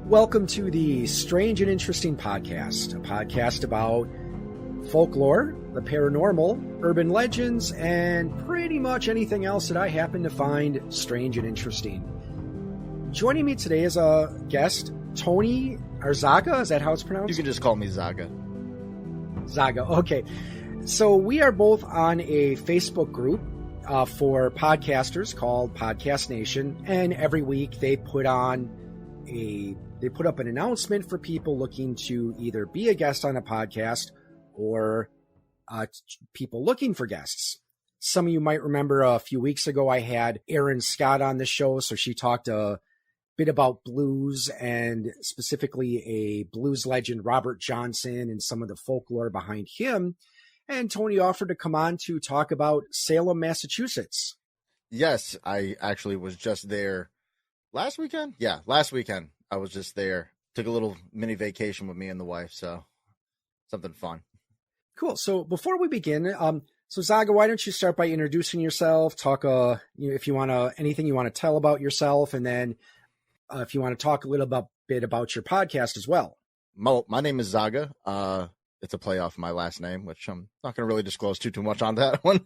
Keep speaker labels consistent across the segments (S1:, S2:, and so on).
S1: Welcome to the Strange and Interesting Podcast, a podcast about folklore, the paranormal, urban legends, and pretty much anything else that I happen to find strange and interesting. Joining me today is a guest, Tony, or Zaga, is that how it's pronounced?
S2: You can just call me Zaga.
S1: Zaga, okay. So we are both on a Facebook group for podcasters called Podcast Nation, and every week they put up an announcement for people looking to either be a guest on a podcast or people looking for guests. Some of you might remember a few weeks ago I had Erin Scott on the show, so she talked a bit about blues and specifically a blues legend, Robert Johnson, and some of the folklore behind him. And Tony offered to come on to talk about Salem, Massachusetts.
S2: Yes, I actually was just there last weekend. Yeah, last weekend I was just there. Took a little mini vacation with me and the wife, so something fun.
S1: Cool. So before we begin, so Zaga, why don't you start by introducing yourself? Talk, if you want to, anything you want to tell about yourself, and then if you want to talk a little bit about your podcast as well.
S2: My name is Zaga. It's a play off my last name, which I'm not going to really disclose too much on that one.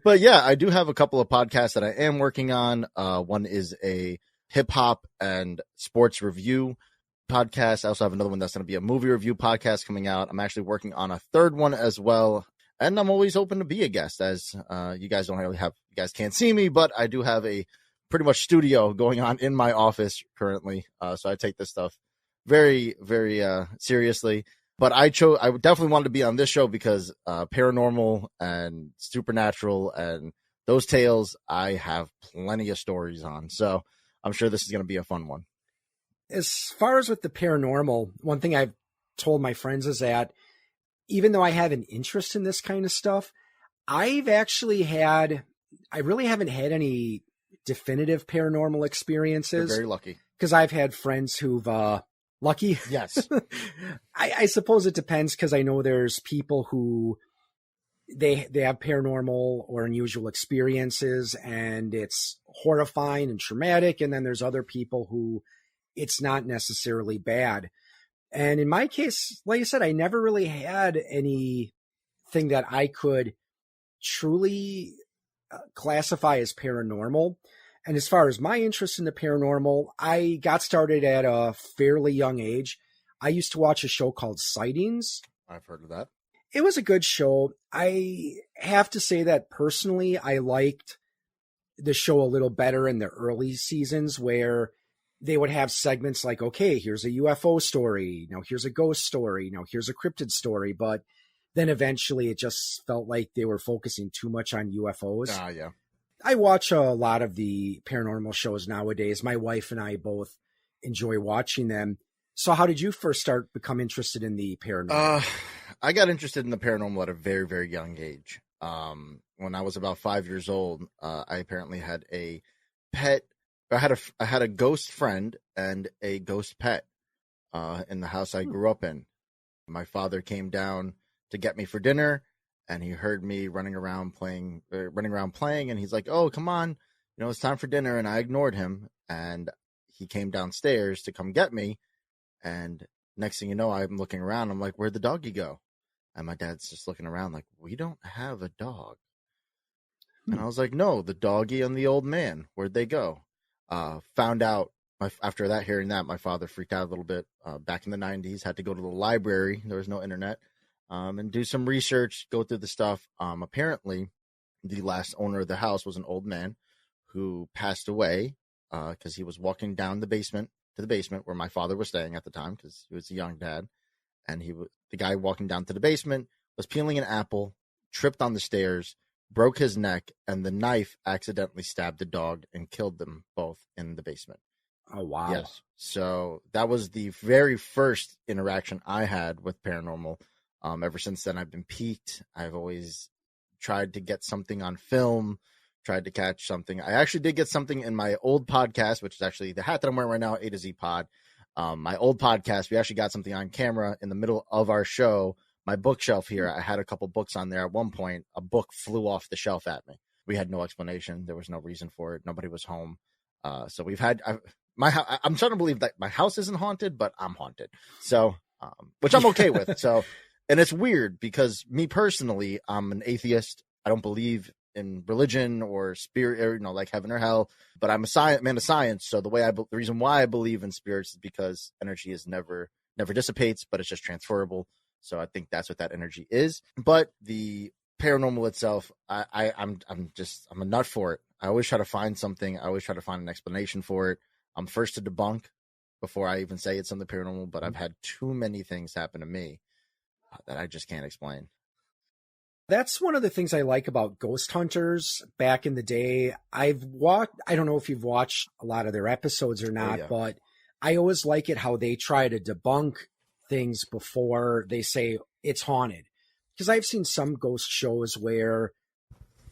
S2: But yeah, I do have a couple of podcasts that I am working on. One is a hip hop and sports review podcast. I also have another one that's going to be a movie review podcast coming out. I'm actually working on a third one as well. And I'm always open to be a guest, as you guys can't see me, but I do have a pretty much studio going on in my office currently. So I take this stuff very, very seriously. But I definitely wanted to be on this show because paranormal and supernatural and those tales, I have plenty of stories on. So I'm sure this is going to be a fun one.
S1: As far as with the paranormal, one thing I've told my friends is that even though I have an interest in this kind of stuff, I really haven't had any definitive paranormal experiences.
S2: You're very lucky.
S1: Because I've had friends who've lucky.
S2: Yes.
S1: I suppose it depends, because I know there's people who they have paranormal or unusual experiences and it's horrifying and traumatic. And then there's other people who it's not necessarily bad. And in my case, like I said, I never really had anything that I could truly classify as paranormal. And as far as my interest in the paranormal, I got started at a fairly young age. I used to watch a show called Sightings.
S2: I've heard of that.
S1: It was a good show. I have to say that personally, I liked the show a little better in the early seasons, where they would have segments like, okay, here's a UFO story. Now here's a ghost story. Now here's a cryptid story. But then eventually it just felt like they were focusing too much on UFOs.
S2: Yeah.
S1: I watch a lot of the paranormal shows nowadays. My wife and I both enjoy watching them. So how did you first become interested in the paranormal?
S2: I got interested in the paranormal at a very, very young age. When I was about 5 years old, I apparently had a pet. I had a ghost friend and a ghost pet in the house I grew up in. My father came down to get me for dinner, and he heard me running around playing, and he's like, "Oh, come on, it's time for dinner." And I ignored him, and he came downstairs to come get me. And next thing you know, I'm looking around. I'm like, "Where'd the doggy go?" And my dad's just looking around like, "We don't have a dog." And I was like, "No, the doggy and the old man, where'd they go?" Found out after that, hearing that, my father freaked out a little bit. Back in the 90s, had to go to the library. There was no internet. And do some research, go through the stuff. Apparently, the last owner of the house was an old man who passed away because he was walking down to the basement where my father was staying at the time, because he was a young dad. And the guy walking down to the basement was peeling an apple, tripped on the stairs, broke his neck, and the knife accidentally stabbed the dog and killed them both in the basement.
S1: Oh, wow.
S2: Yes. So that was the very first interaction I had with paranormal. Ever since then, I've been piqued. I've always tried to get something on film, tried to catch something. I actually did get something in my old podcast, which is actually the hat that I'm wearing right now, A to Z Pod. My old podcast, we actually got something on camera in the middle of our show. My bookshelf here, I had a couple books on there. At one point, a book flew off the shelf at me. We had no explanation. There was no reason for it. Nobody was home. So I'm starting to believe that my house isn't haunted, but I'm haunted. So, which I'm okay with. So, and it's weird because me personally, I'm an atheist. I don't believe in religion or spirit, or, like heaven or hell, but I'm a man of science. So the reason why I believe in spirits is because energy is never dissipates, but it's just transferable. So I think that's what that energy is. But the paranormal itself, I'm a nut for it. I always try to find something. I always try to find an explanation for it. I'm first to debunk before I even say it's something paranormal, but I've had too many things happen to me that I just can't explain.
S1: That's one of the things I like about ghost hunters back in the day. I don't know if you've watched a lot of their episodes or not, but I always like it how they try to debunk things before they say it's haunted. Because I've seen some ghost shows where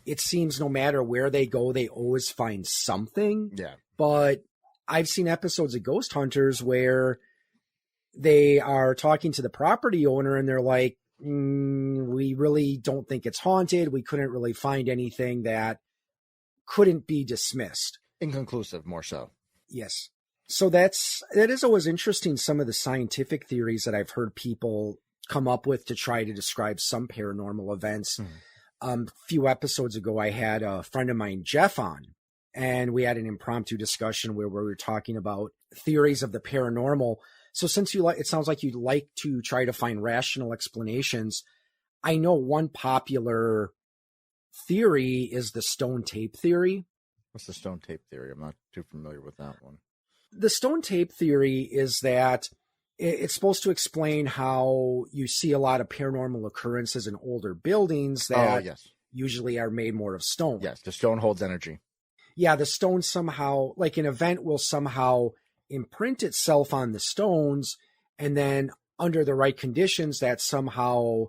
S1: it seems no matter where they go, they always find something.
S2: Yeah.
S1: But I've seen episodes of Ghost Hunters where they are talking to the property owner and they're like, we really don't think it's haunted. We couldn't really find anything that couldn't be dismissed.
S2: Inconclusive, more so.
S1: Yes. So that is always interesting. Some of the scientific theories that I've heard people come up with to try to describe some paranormal events. A few episodes ago, I had a friend of mine, Jeff, on, and we had an impromptu discussion where we were talking about theories of the paranormal. So since it sounds like you'd like to try to find rational explanations, I know one popular theory is the stone tape theory.
S2: What's the stone tape theory? I'm not too familiar with that one.
S1: The stone tape theory is that it's supposed to explain how you see a lot of paranormal occurrences in older buildings that usually are made more of stone.
S2: Yes, the stone holds energy.
S1: Yeah, the stone somehow, like an event will somehow imprint itself on the stones, and then under the right conditions, that somehow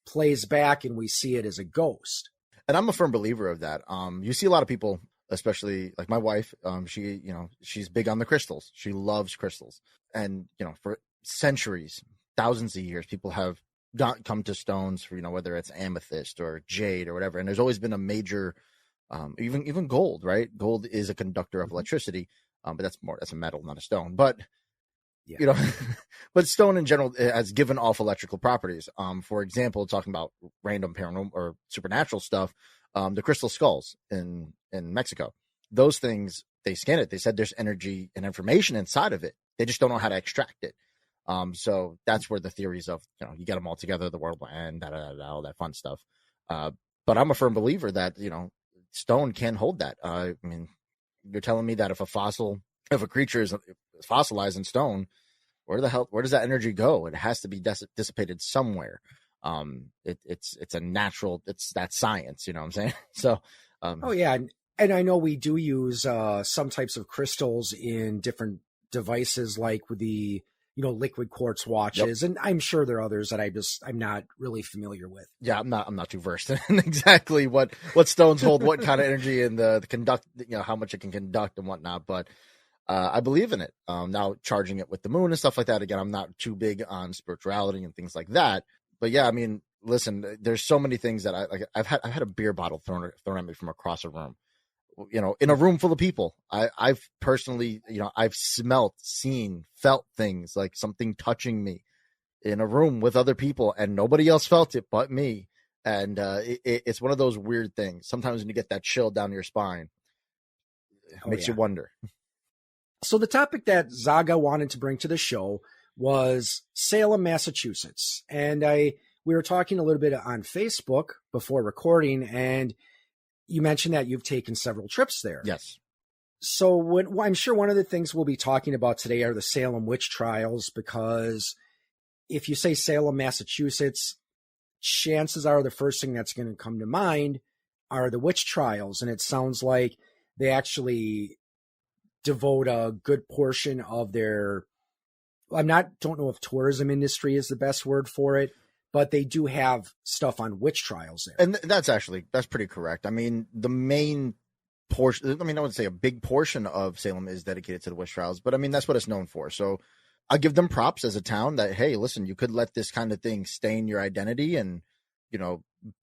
S1: plays back and we see it as a ghost.
S2: And I'm a firm believer of that. You see a lot of people, especially like my wife, she's big on the crystals. She loves crystals. And, for centuries, thousands of years, people have come to stones for, whether it's amethyst or jade or whatever. And there's always been a major, even gold, right? Gold is a conductor of electricity, but that's a metal, not a stone. But, but stone in general has given off electrical properties. For example, talking about random paranormal or supernatural stuff, the crystal skulls in Mexico, those things, they scan it. They said there's energy and information inside of it. They just don't know how to extract it. So that's where the theories of, you get them all together, the world will end, all that fun stuff. But I'm a firm believer that, stone can hold that. I mean, you're telling me that if a creature is fossilized in stone, where does that energy go? It has to be dissipated somewhere. It's a natural, it's that science, you know what I'm saying? So,
S1: And I know we do use, some types of crystals in different devices, like with the, liquid quartz watches. Yep. And I'm sure there are others that I'm not really familiar with.
S2: Yeah, I'm not too versed in exactly what stones hold, what kind of energy, and the conduct, how much it can conduct and whatnot. But I believe in it. Now charging it with the moon and stuff like that. Again, I'm not too big on spirituality and things like that. But yeah, I mean, listen, there's so many things that I've had a beer bottle thrown at me from across a room. In a room full of people. I've personally, I've smelt, seen, felt things like something touching me in a room with other people, and nobody else felt it but me. And it's one of those weird things. Sometimes when you get that chill down your spine, it makes you wonder.
S1: So the topic that Zaga wanted to bring to the show was Salem, Massachusetts. And we were talking a little bit on Facebook before recording, and you mentioned that you've taken several trips there.
S2: Yes.
S1: So I'm sure one of the things we'll be talking about today are the Salem witch trials, because if you say Salem, Massachusetts, chances are the first thing that's going to come to mind are the witch trials. And it sounds like they actually devote a good portion of their, don't know if tourism industry is the best word for it, but they do have stuff on witch trials there.
S2: And that's pretty correct. I mean, the main portion, I wouldn't say a big portion of Salem is dedicated to the witch trials, but I mean, that's what it's known for. So I give them props as a town that, hey, listen, you could let this kind of thing stain your identity and,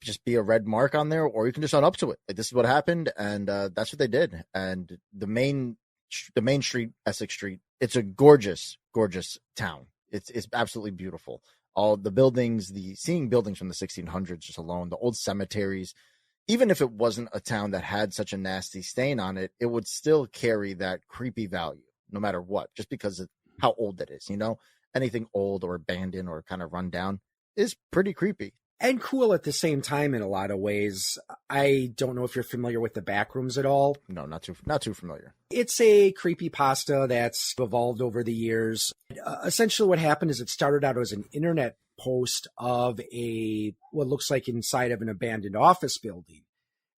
S2: just be a red mark on there, or you can just own up to it. Like, this is what happened. And that's what they did. And the main the main street, Essex Street. It's a gorgeous, gorgeous town. It's absolutely beautiful. All the buildings, seeing buildings from the 1600s just alone, the old cemeteries. Even if it wasn't a town that had such a nasty stain on it, it would still carry that creepy value, no matter what, just because of how old it is. Anything old or abandoned or kind of run down is pretty creepy.
S1: And cool at the same time in a lot of ways. I don't know if you're familiar with the Backrooms at all.
S2: No, not too familiar.
S1: It's a creepypasta that's evolved over the years. Essentially what happened is it started out as an internet post of what looks like inside of an abandoned office building.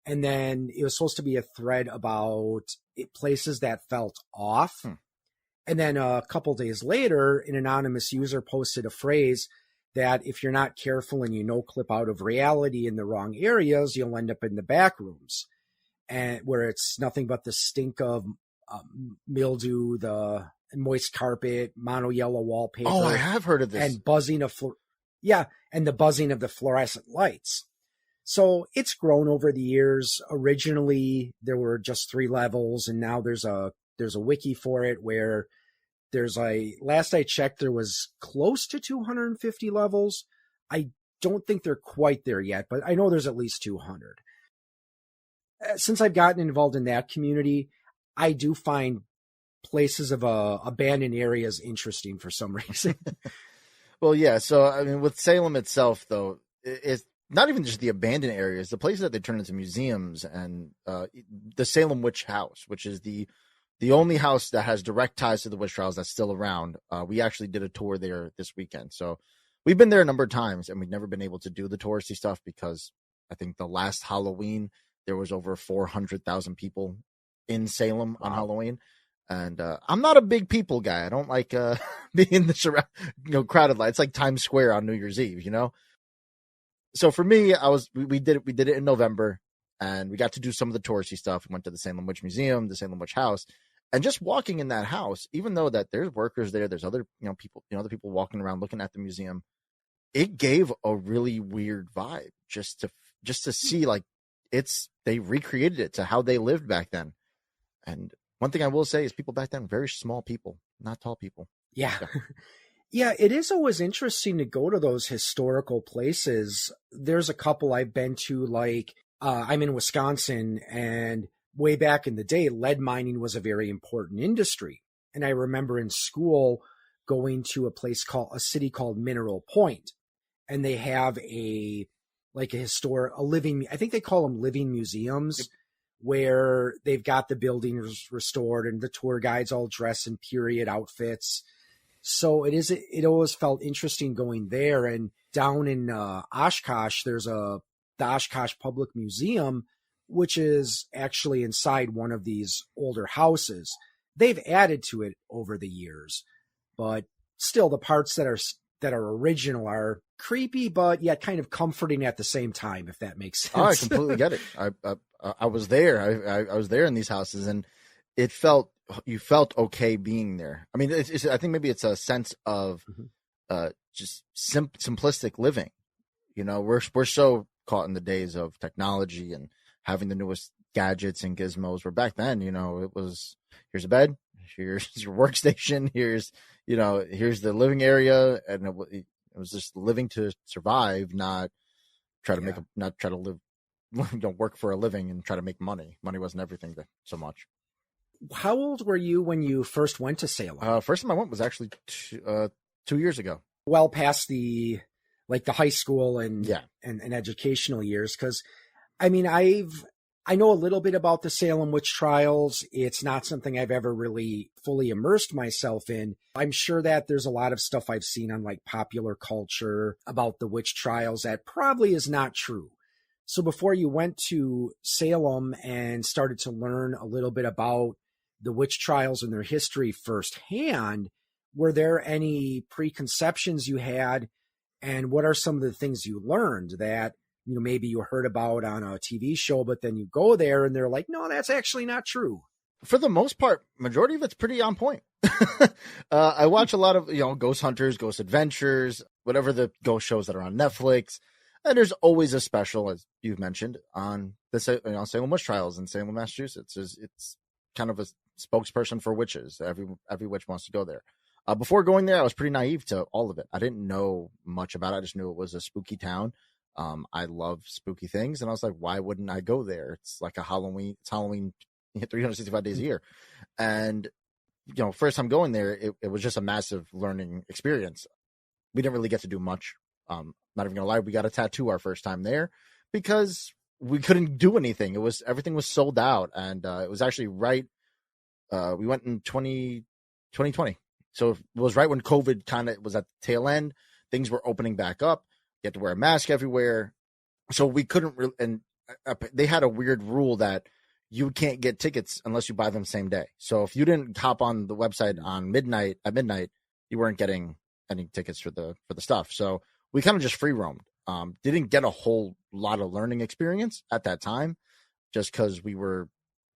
S1: And then it was supposed to be a thread about places that felt off. And then a couple days later, an anonymous user posted a phrase that if you're not careful and clip out of reality in the wrong areas, you'll end up in the back rooms, and where it's nothing but the stink of mildew, the moist carpet, mono yellow wallpaper.
S2: Oh, I have heard of this.
S1: And buzzing of and the buzzing of the fluorescent lights. So it's grown over the years. Originally, there were just 3 levels, and now there's a wiki for it where there's last I checked, there was close to 250 levels. I don't think they're quite there yet, but I know there's at least 200. Since I've gotten involved in that community, I do find places of abandoned areas interesting for some reason.
S2: Well, yeah. So, I mean, with Salem itself, though, it's not even just the abandoned areas, the places that they turn into museums, and the Salem Witch House, which is the only house that has direct ties to the witch trials that's still around. We actually did a tour there this weekend. So we've been there a number of times, and we've never been able to do the touristy stuff because I think the last Halloween, there was over 400,000 people in Salem on Halloween. And I'm not a big people guy. I don't like being in the crowded lights. It's like Times Square on New Year's Eve, So for me, we did it in November, and we got to do some of the touristy stuff. We went to the Salem Witch Museum, the Salem Witch House. And just walking in that house, even though that there's workers there, there's other, people, other people walking around looking at the museum, it gave a really weird vibe just to see they recreated it to how they lived back then. And one thing I will say is people back then, very small people, not tall people.
S1: Yeah. Yeah, it is always interesting to go to those historical places. There's a couple I've been to, I'm in Wisconsin, and way back in the day, lead mining was a very important industry. And I remember in school going to a city called Mineral Point, and they have I think they call them living museums, where they've got the buildings restored and the tour guides all dressed in period outfits. So it always felt interesting going there. And down in Oshkosh, there's the Oshkosh Public Museum, which is actually inside one of these older houses. They've added to it over the years, but still the parts that are original are creepy, but yet kind of comforting at the same time, if that makes sense.
S2: Oh, I completely get it. I was there. I was there in these houses, and you felt okay being there. I mean, I think maybe it's a sense of just simplistic living. We're so caught in the days of technology and having the newest gadgets and gizmos, where back then, it was, here's a bed, here's your workstation, here's the living area. And it was just living to survive, not try to live, work for a living and try to make money. Money wasn't everything so much.
S1: How old were you when you first went to Salem? First
S2: time I went was actually 2 years ago.
S1: Well past the high school and educational years. Cause I mean, I know a little bit about the Salem witch trials. It's not something I've ever really fully immersed myself in. I'm sure that there's a lot of stuff I've seen on popular culture about the witch trials that probably is not true. So before you went to Salem and started to learn a little bit about the witch trials and their history firsthand, were there any preconceptions you had? And what are some of the things you learned that maybe you heard about on a TV show, but then you go there and they're like, no, that's actually not true?
S2: For the most part, majority of it's pretty on point. I watch a lot of, Ghost Hunters, Ghost Adventures, whatever the ghost shows that are on Netflix. And there's always a special, as you've mentioned, on the Salem Witch Trials in Salem, Massachusetts. It's kind of a spokesperson for witches. Every witch wants to go there. Before going there, I was pretty naive to all of it. I didn't know much about it. I just knew it was a spooky town. I love spooky things, and I was like, why wouldn't I go there? It's like Halloween 365 days a year. And, first time going there, it was just a massive learning experience. We didn't really get to do much. Not even gonna lie, we got a tattoo our first time there because we couldn't do anything. Everything was sold out, and it was actually right. We went in 2020, so it was right when COVID kind of was at the tail end. Things were opening back up. You had to wear a mask everywhere, so we couldn't really. And they had a weird rule that you can't get tickets unless you buy them same day. So if you didn't hop on the website at midnight, you weren't getting any tickets for the stuff. So we kind of just free roamed. Didn't get a whole lot of learning experience at that time, just because we were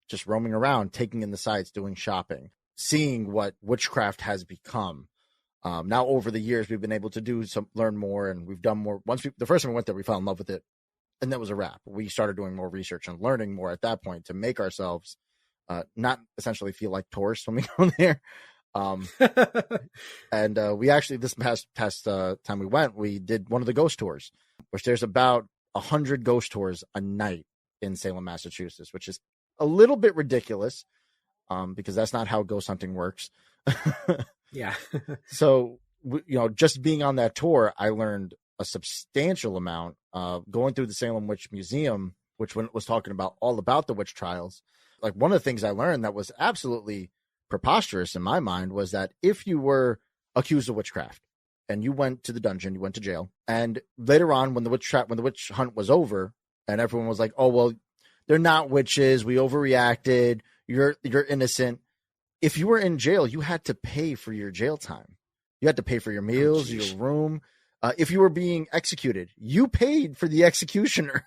S2: just roaming around, taking in the sights, doing shopping, seeing what witchcraft has become. Now over the years, we've been able to learn more, and we've done more. The first time we went there, we fell in love with it, and that was a wrap. We started doing more research and learning more at that point to make ourselves not essentially feel like tourists when we go there. And we actually, this past time we went, we did one of the ghost tours, which there's about 100 ghost tours a night in Salem, Massachusetts, which is a little bit ridiculous because that's not how ghost hunting works.
S1: Yeah.
S2: So, just being on that tour, I learned a substantial amount going through the Salem Witch Museum, which was talking about all about the witch trials. Like, one of the things I learned that was absolutely preposterous in my mind was that if you were accused of witchcraft and you went to the dungeon, you went to jail, and later on when the witch hunt was over and everyone was like, oh, well, they're not witches, we overreacted, you're innocent. If you were in jail, you had to pay for your jail time. You had to pay for your meals, your room. If you were being executed, you paid for the executioner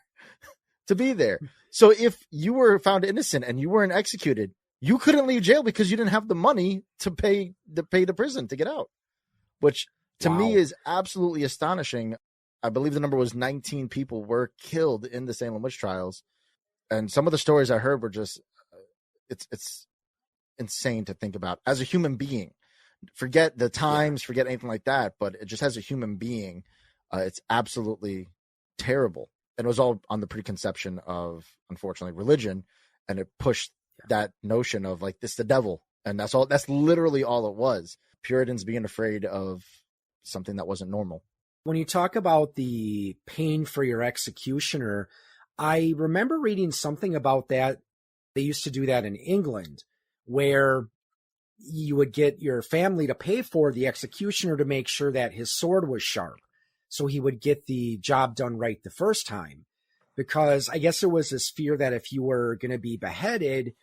S2: to be there. So if you were found innocent and you weren't executed, you couldn't leave jail because you didn't have the money to pay the prison to get out, which to me is absolutely astonishing. I believe the number was 19 people were killed in the Salem witch trials. And some of the stories I heard were just, it's insane to think about as a human being. Forget the times, forget anything like that, but it just as a human being, it's absolutely terrible. And it was all on the preconception of, unfortunately, religion, and it pushed that notion of like, this the devil, and that's literally all it was. Puritans being afraid of something that wasn't normal.
S1: When you talk about the pain for your executioner, I remember reading something about that. They used to do that in England, where you would get your family to pay for the executioner to make sure that his sword was sharp, so he would get the job done right the first time. Because I guess there was this fear that if you were going to be beheaded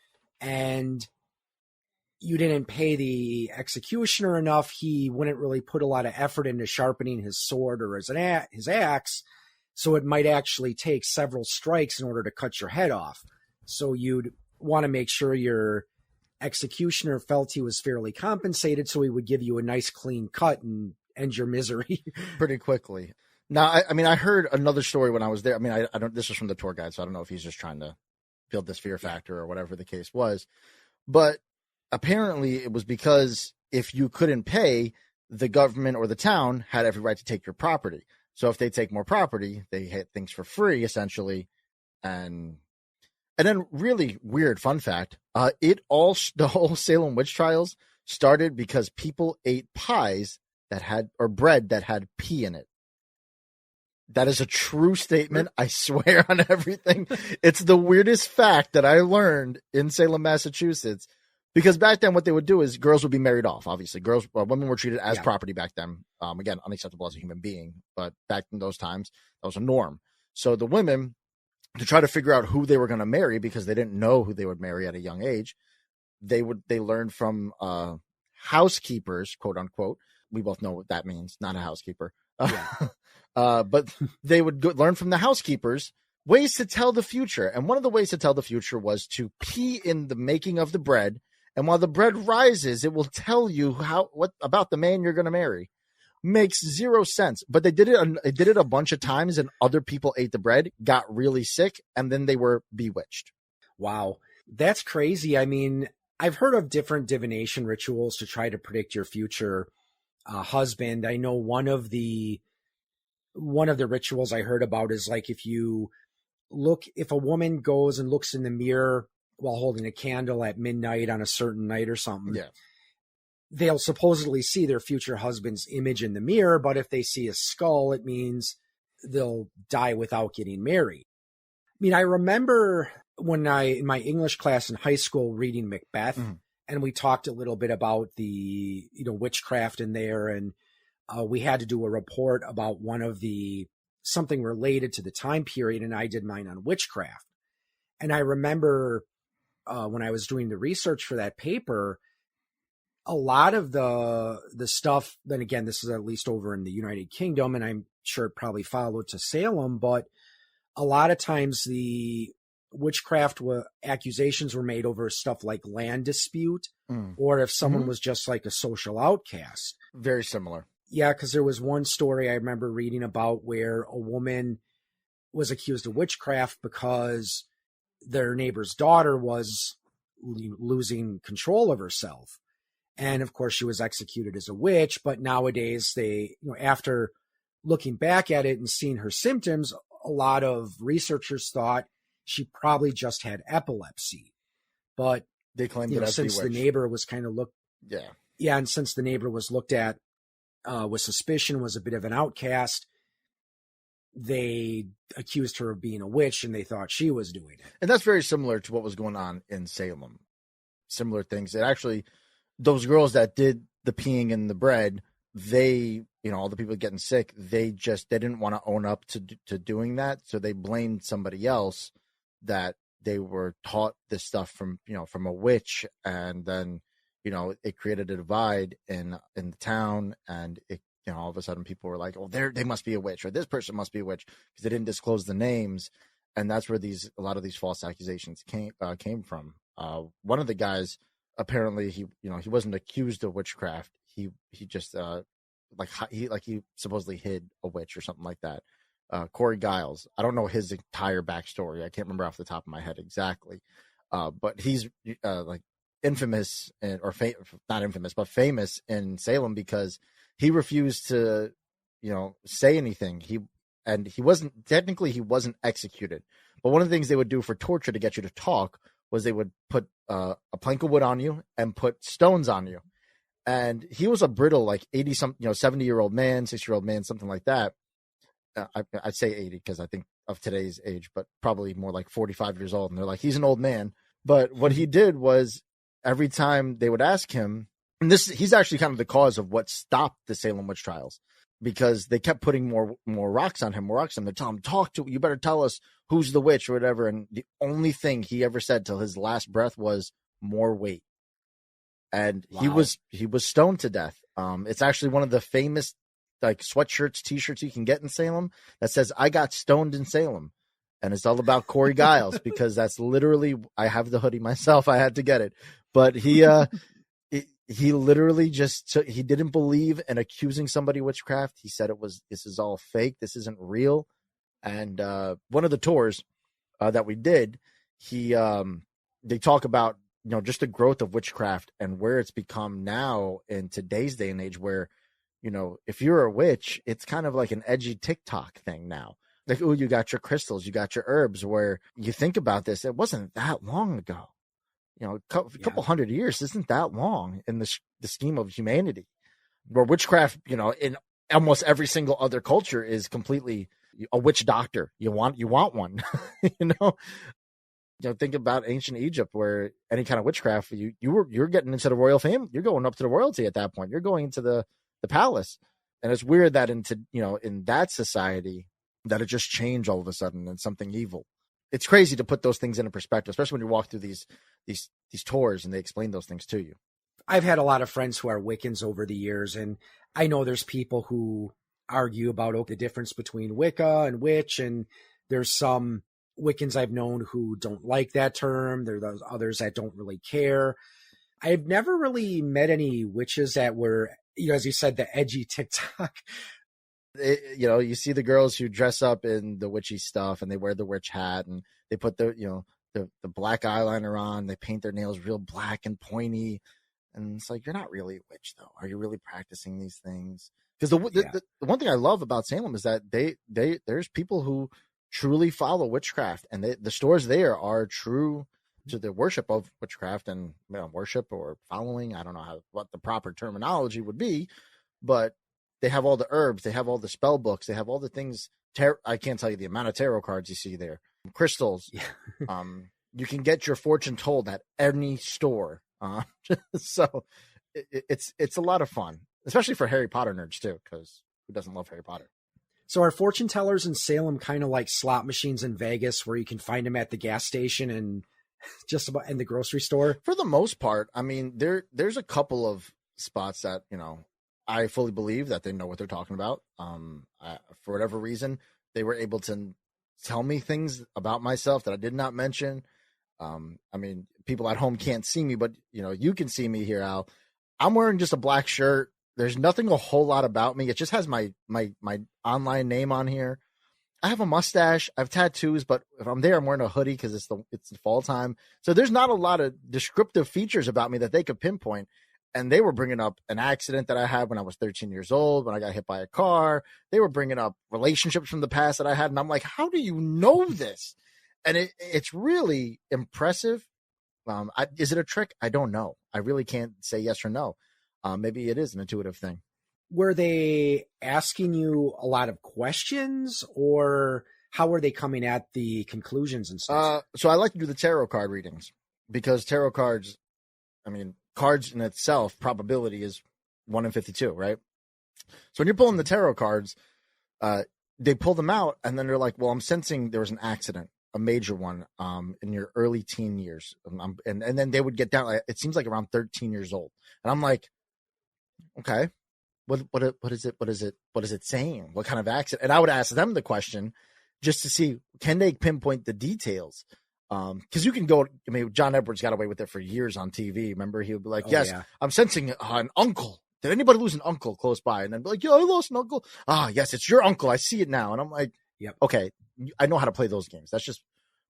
S1: and you didn't pay the executioner enough, he wouldn't really put a lot of effort into sharpening his sword or his axe, so it might actually take several strikes in order to cut your head off. So you'd want to make sure your executioner felt he was fairly compensated, so he would give you a nice clean cut and end your misery
S2: pretty quickly. Now, I heard another story when I was there. I don't. This was from the tour guide, so I don't know if he's just trying to build this fear factor or whatever the case was. But apparently, it was because if you couldn't pay, the government or the town had every right to take your property. So if they take more property, they hit things for free, essentially. And then, really weird fun fact: the whole Salem witch trials started because people ate pies or bread that had pee in it. That is a true statement. I swear on everything. It's the weirdest fact that I learned in Salem, Massachusetts, because back then what they would do is girls would be married off. Obviously, women were treated as property back then. Again, unacceptable as a human being, but back in those times, that was a norm. So the women, to try to figure out who they were going to marry, because they didn't know who they would marry at a young age, they learned from housekeepers, quote unquote. We both know what that means. Not a housekeeper. But they would learn from the housekeepers ways to tell the future. And one of the ways to tell the future was to pee in the making of the bread. And while the bread rises, it will tell you what about the man you're going to marry. Makes zero sense. But they did it a bunch of times, and other people ate the bread, got really sick, and then they were bewitched.
S1: Wow. That's crazy. I mean, I've heard of different divination rituals to try to predict your future husband. I know one of the rituals I heard about is like if a woman goes and looks in the mirror while holding a candle at midnight on a certain night or something,
S2: Yeah.
S1: they'll supposedly see their future husband's image in the mirror. But if they see a skull, it means they'll die without getting married. I mean, I remember when in my English class in high school reading Macbeth, and we talked a little bit about the, witchcraft in there. And we had to do a report about something related to the time period. And I did mine on witchcraft. And I remember when I was doing the research for that paper, a lot of the stuff, then again, this is at least over in the United Kingdom, and I'm sure it probably followed to Salem, but a lot of times the witchcraft accusations were made over stuff like land dispute, or if someone was just like a social outcast.
S2: Very similar.
S1: Yeah, because there was one story I remember reading about where a woman was accused of witchcraft because their neighbor's daughter was losing control of herself. And of course, she was executed as a witch. But nowadays, after looking back at it and seeing her symptoms, a lot of researchers thought she probably just had epilepsy. But
S2: they claimed
S1: since the neighbor was kind of and since the neighbor was looked at with suspicion, was a bit of an outcast, they accused her of being a witch, and they thought she was doing it.
S2: And that's very similar to what was going on in Salem. Similar things. That actually, those girls that did the peeing in the bread, they, all the people getting sick, they didn't want to own up to doing that. So they blamed somebody else that they were taught this stuff from a witch. And then, it created a divide in the town, and it, all of a sudden people were like, oh, they must be a witch, or this person must be a witch, because they didn't disclose the names. And that's where a lot of these false accusations came from. One of the guys, apparently he wasn't accused of witchcraft. He just he supposedly hid a witch or something like that. Corey Giles. I don't know his entire backstory. I can't remember off the top of my head exactly. But he's infamous, not infamous, but famous in Salem because he refused to, say anything. He wasn't executed. But one of the things they would do for torture to get you to talk was they would put a plank of wood on you and put stones on you. And he was a brittle, 70-year-old man, 60-year-old man, something like that. I'd say 80 because I think of today's age, but probably more like 45 years old. And they're like, he's an old man. But what he did was every time they would ask him, and he's actually kind of the cause of what stopped the Salem witch trials, because they kept putting more rocks on him. They tell him, you better tell us who's the witch or whatever. And the only thing he ever said till his last breath was more weight. And wow. he was stoned to death. It's actually one of the famous sweatshirts, t-shirts you can get in Salem that says, I got stoned in Salem. And it's all about Corey Giles, because that's literally, I have the hoodie myself. I had to get it. But he literally he didn't believe in accusing somebody of witchcraft. He said this is all fake. This isn't real. And one of the tours that we did, they talk about, just the growth of witchcraft and where it's become now in today's day and age, where, if you're a witch, it's kind of like an edgy TikTok thing now. Like, oh, you got your crystals, you got your herbs, where you think about this, it wasn't that long ago. A couple hundred years isn't that long in the scheme of humanity, where witchcraft, in almost every single other culture is completely a witch doctor. You want one, think about ancient Egypt, where any kind of witchcraft, you're getting into the royal family. You're going up to the royalty at that point. You're going into the palace. And it's weird that in that society that it just changed all of a sudden and something evil. It's crazy to put those things into perspective, especially when you walk through these tours and they explain those things to you.
S1: I've had a lot of friends who are Wiccans over the years, and I know there's people who argue about the difference between Wicca and witch, and there's some Wiccans I've known who don't like that term. There are those others that don't really care. I've never really met any witches that were, as you said, the edgy TikTok.
S2: You see the girls who dress up in the witchy stuff and they wear the witch hat and they put the the black eyeliner on. They paint their nails real black and pointy. And it's like, you're not really a witch, though. Are you really practicing these things? Because the one thing I love about Salem is that there's people who truly follow witchcraft, and the stores there are true to the worship of witchcraft and worship or following. I don't know what the proper terminology would be, but they have all the herbs, they have all the spell books, they have all the things. I can't tell you the amount of tarot cards you see there, crystals. Yeah. You can get your fortune told at any store. So it's a lot of fun, especially for Harry Potter nerds too, because who doesn't love Harry Potter?
S1: So are fortune tellers in Salem kind of like slot machines in Vegas, where you can find them at the gas station and just about in the grocery store?
S2: For the most part, I mean, there's a couple of spots that, I fully believe that they know what they're talking about. For whatever reason, they were able to tell me things about myself that I did not mention. I mean, people at home can't see me, but you can see me here, Al. I'm wearing just a black shirt. There's nothing a whole lot about me. It just has my online name on here. I have a mustache. I have tattoos, but if I'm there, I'm wearing a hoodie because it's the fall time. So there's not a lot of descriptive features about me that they could pinpoint. And they were bringing up an accident that I had when I was 13 years old, when I got hit by a car. They were bringing up relationships from the past that I had. And I'm like, how do you know this? And it's really impressive. Is it a trick? I don't know. I really can't say yes or no. Maybe it is an intuitive thing.
S1: Were they asking you a lot of questions, or how were they coming at the conclusions and stuff?
S2: So I like to do the tarot card readings, because tarot cards, cards in itself, probability is 1 in 52, right? So when you're pulling the tarot cards, they pull them out, and then they're like, well, I'm sensing there was an accident, a major one, in your early teen years. And then they would get down, it seems like around 13 years old. And I'm like, okay, what is it saying? What kind of accident? And I would ask them the question just to see, can they pinpoint the details? Because you can go, John Edwards got away with it for years on TV. Remember, he would be like, yes, yeah, I'm sensing an uncle. Did anybody lose an uncle close by? And then be like, yeah, I lost an uncle. Ah, yes, it's your uncle. I see it now. And I'm like, yep, okay, I know how to play those games. That's just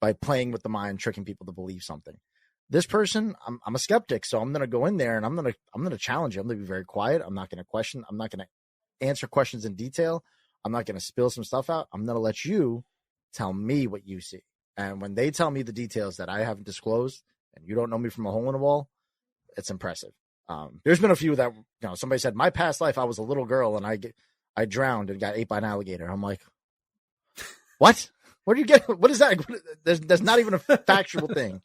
S2: by playing with the mind, tricking people to believe something. This person, I'm a skeptic, so I'm going to go in there and I'm going to challenge you. I'm going to be very quiet. I'm not going to question. I'm not going to answer questions in detail. I'm not going to spill some stuff out. I'm going to let you tell me what you see. And when they tell me the details that I haven't disclosed, and you don't know me from a hole in the wall, it's impressive. There's been a few that, somebody said, my past life, I was a little girl and I drowned and got ate by an alligator. I'm like, what? Where do you get? What is that? There's not even a factual thing.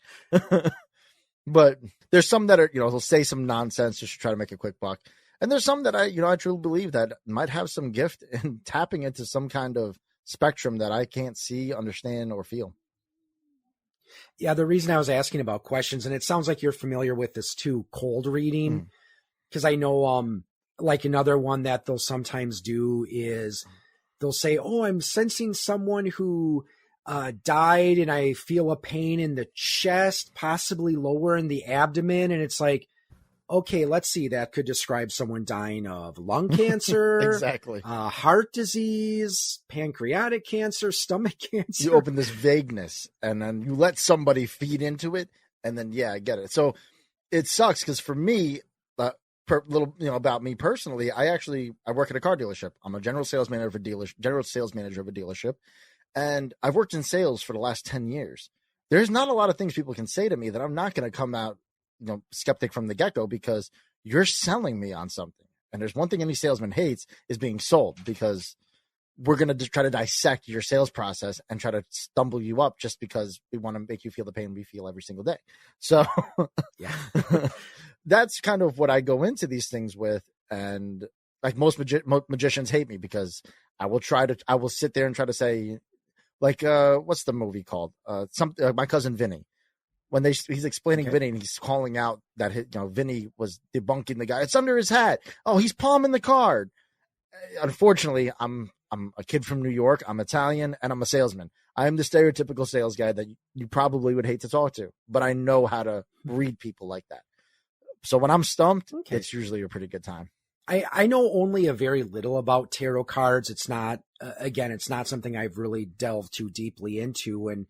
S2: But there's some that are, they'll say some nonsense just to try to make a quick buck. And there's some that I truly believe that might have some gift in tapping into some kind of spectrum that I can't see, understand, or feel.
S1: Yeah, the reason I was asking about questions, and it sounds like you're familiar with this too, cold reading, because I know like another one that they'll sometimes do is they'll say, oh, I'm sensing someone who died and I feel a pain in the chest, possibly lower in the abdomen. And it's like, okay, let's see, that could describe someone dying of lung cancer,
S2: exactly,
S1: heart disease, pancreatic cancer, stomach cancer.
S2: You open this vagueness and then you let somebody feed into it. And then, yeah, I get it. So it sucks because for me, about me personally, I work at a car dealership. I'm a general sales manager of a dealership. And I've worked in sales for the last 10 years. There's not a lot of things people can say to me that I'm not going to come out, skeptic from the get-go, because you're selling me on something. And there's one thing any salesman hates is being sold, because we're going to try to dissect your sales process and try to stumble you up just because we want to make you feel the pain we feel every single day. So yeah, that's kind of what I go into these things with. And like most magicians hate me because I will sit there and try to say, like, what's the movie called? My Cousin Vinny. When he's explaining Vinny and he's calling out that Vinny was debunking the guy. It's under his hat. Oh, he's palming the card. Unfortunately, I'm a kid from New York. I'm Italian and I'm a salesman. I am the stereotypical sales guy that you probably would hate to talk to, but I know how to read people like that. So when I'm stumped, it's usually a pretty good time.
S1: I know only a very little about tarot cards. It's not, it's not something I've really delved too deeply into. And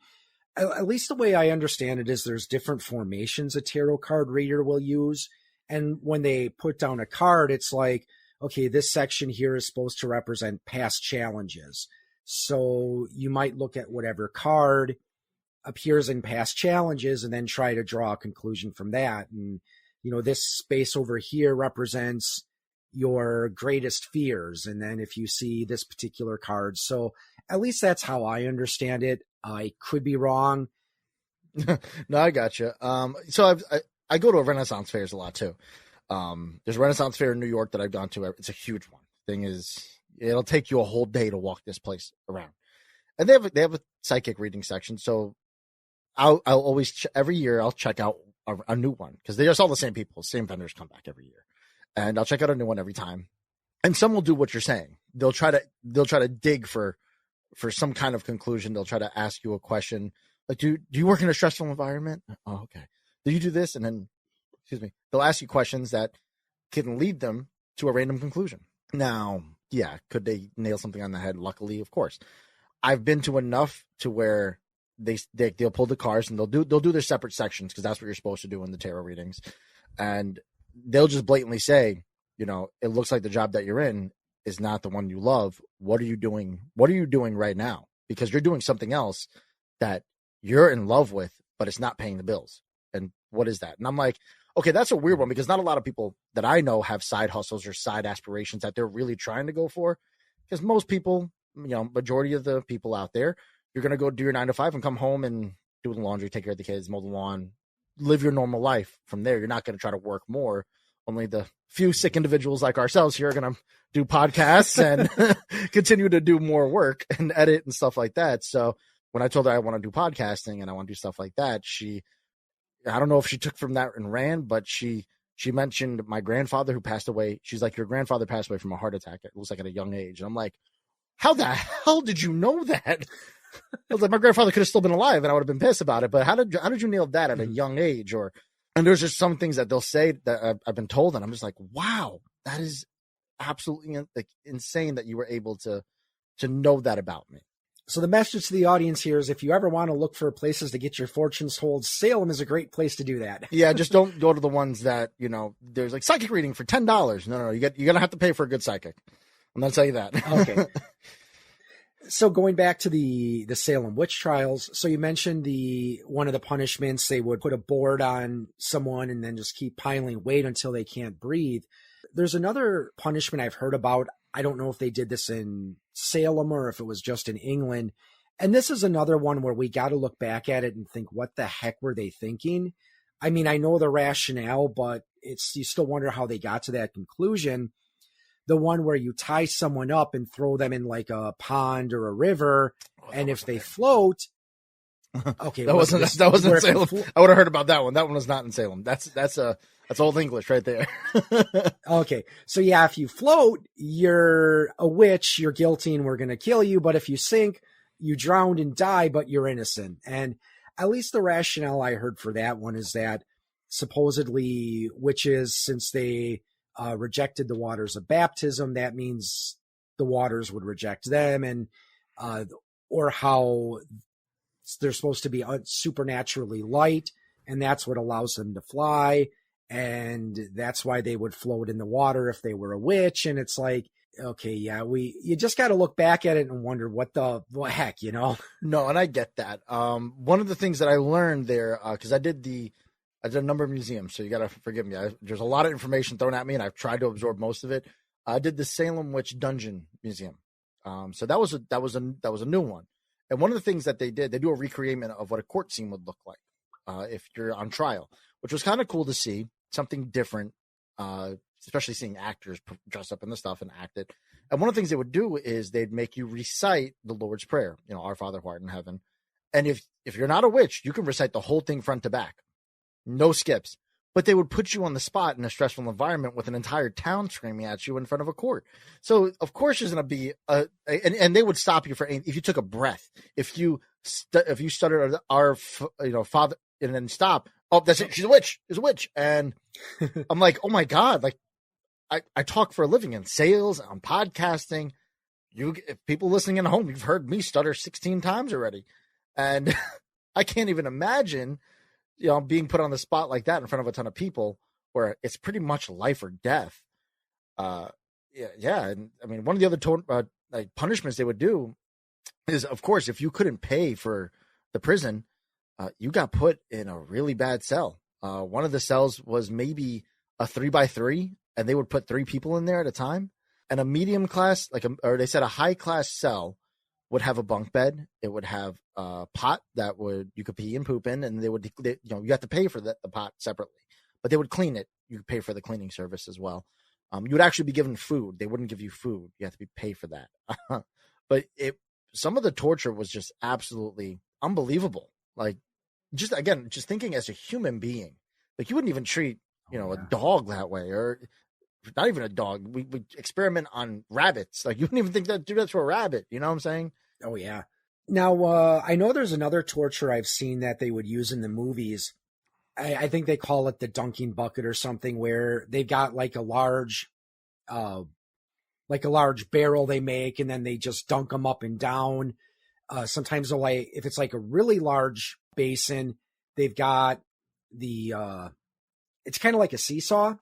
S1: at least the way I understand it is there's different formations a tarot card reader will use. And when they put down a card, it's like, okay, this section here is supposed to represent past challenges. So you might look at whatever card appears in past challenges and then try to draw a conclusion from that. And, this space over here represents your greatest fears. And then if you see this particular card, so at least that's how I understand it. I could be wrong.
S2: No, I gotcha. So I go to Renaissance fairs a lot too. There's a Renaissance fair in New York that I've gone to. It's a huge one. Thing is, it'll take you a whole day to walk this place around. And they have a psychic reading section. So I'll always every year I'll check out a new one because they just all the same people, same vendors come back every year, and I'll check out a new one every time. And some will do what you're saying. They'll try to dig for some kind of conclusion. They'll try to ask you a question like, do you work in a stressful environment? Oh, okay. Do you do this? And then, they'll ask you questions that can lead them to a random conclusion. Now, yeah, could they nail something on the head? Luckily, of course. I've been to enough to where they'll pull the cards and they'll do their separate sections because that's what you're supposed to do in the tarot readings. And they'll just blatantly say, it looks like the job that you're in is not the one you love. What are you doing? What are you doing right now? Because you're doing something else that you're in love with, but it's not paying the bills. And what is that? And I'm like, okay, that's a weird one because not a lot of people that I know have side hustles or side aspirations that they're really trying to go for. Because most people, majority of the people out there, you're going to go do your 9 to 5 and come home and do the laundry, take care of the kids, mow the lawn, live your normal life. From there, you're not going to try to work more. Only the few sick individuals like ourselves here are going to do podcasts and continue to do more work and edit and stuff like that. So when I told her I want to do podcasting and I want to do stuff like that, I don't know if she took from that and ran, but she mentioned my grandfather who passed away. She's like, your grandfather passed away from a heart attack. It looks like at a young age. And I'm like, how the hell did you know that? I was like, my grandfather could have still been alive and I would have been pissed about it. But how did you nail that at a young age? And there's just some things that they'll say that I've been told. And I'm just like, wow, that is absolutely insane that you were able to know that about me.
S1: So the message to the audience here is if you ever want to look for places to get your fortunes told, Salem is a great place to do that.
S2: Yeah, just don't go to the ones that, there's like psychic reading for $10. No, you're going to have to pay for a good psychic. I'm going to tell you that.
S1: Okay. So going back to the Salem witch trials, so you mentioned one of the punishments, they would put a board on someone and then just keep piling weight until they can't breathe. There's another punishment I've heard about. I don't know if they did this in Salem or if it was just in England. And this is another one where we got to look back at it and think, what the heck were they thinking? I mean, I know the rationale, but you still wonder how they got to that conclusion. The one where you tie someone up and throw them in like a pond or a river. And if they float, okay.
S2: that wasn't in Salem. I would have heard about that one. That one was not in Salem. That's Old English right there.
S1: Okay. So yeah, if you float, you're a witch, you're guilty and we're going to kill you. But if you sink, you drowned and die, but you're innocent. And at least the rationale I heard for that one is that supposedly witches, since they rejected the waters of baptism, that means the waters would reject them, and or how they're supposed to be supernaturally light, and that's what allows them to fly, and that's why they would float in the water if they were a witch. And it's like, okay, yeah, you just got to look back at it and wonder what the heck,
S2: No, and I get that. One of the things that I learned there, because I did a number of museums, so you got to forgive me. There's a lot of information thrown at me, and I've tried to absorb most of it. I did the Salem Witch Dungeon Museum, so that was a new one. And one of the things that they do a recreation of what a court scene would look like if you're on trial, which was kind of cool to see, something different, especially seeing actors dress up in the stuff and act it. And one of the things they would do is they'd make you recite the Lord's Prayer, Our Father who art in heaven. And if you're not a witch, you can recite the whole thing front to back. No skips. But they would put you on the spot in a stressful environment with an entire town screaming at you in front of a court. So, of course, there's going to be and they would stop you if you took a breath. If you stuttered our Father and then stop. Oh, that's it. She's a witch. She's a witch. And I'm like, oh, my God. Like, I talk for a living in sales, I'm podcasting. If people listening at home, you've heard me stutter 16 times already. And I can't even imagine, being put on the spot like that in front of a ton of people where it's pretty much life or death. Yeah. And I mean, one of the other like punishments they would do is, of course, if you couldn't pay for the prison, you got put in a really bad cell. One of the cells was maybe a 3x3, and they would put 3 people in there at a time. And a medium class, or they said a high class cell would have a bunk bed. It would have a pot that you could pee and poop in, and you have to pay for the pot separately, but they would clean it. You could pay for the cleaning service as well. You would actually be given food. They wouldn't give you food. You have to pay for that. But some of the torture was just absolutely unbelievable. Like, just thinking as a human being, like you wouldn't even treat, a dog that way, or not even a dog. We experiment on rabbits. Like, you wouldn't even think that do that to a rabbit. You know what I'm saying?
S1: Oh yeah. Now, I know there's another torture I've seen that they would use in the movies. I think they call it the dunking bucket or something, where they've got like a large barrel they make, and then they just dunk them up and down. Sometimes if it's like a really large basin, they've got it's kind of like a seesaw,